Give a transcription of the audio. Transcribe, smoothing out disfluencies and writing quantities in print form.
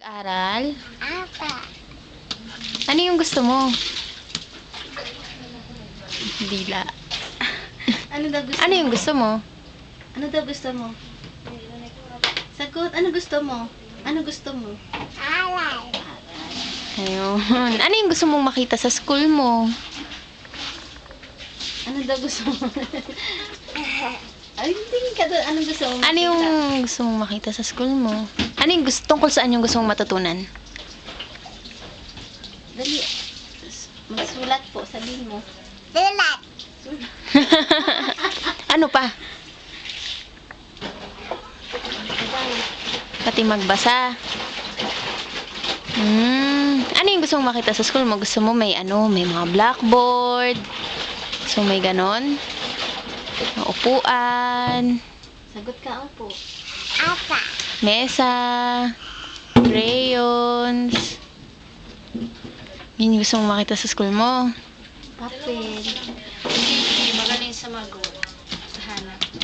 Mag-aral? Apa. Ano yung gusto mo? Dila. Ano daw gusto Ano mo? yung gusto mo? Ano daw gusto mo? Sagot, ano gusto mo? Ano gusto mo? Alay. Ayun. Ano yung gusto mong makita sa school mo? Ano daw gusto mo? Ay, tingin ka doon. Ano gusto mo? Ano yung makita? gusto mong makita sa school mo? Ano yung gusto, tungkol saan yung gusto mong matutunan? Dali. Magsulat po. Sabihin mo. Sulat. Ano pa? Pati magbasa. Ano yung gusto mong makita sa school mo? Gusto mo may may mga blackboard? So may ganon? Upuan, Sagot ka, opo. Apa. mesa, crayons. Yun yung gusto mong makita sa school mo. Papel. Magaling sa mago. Hanap.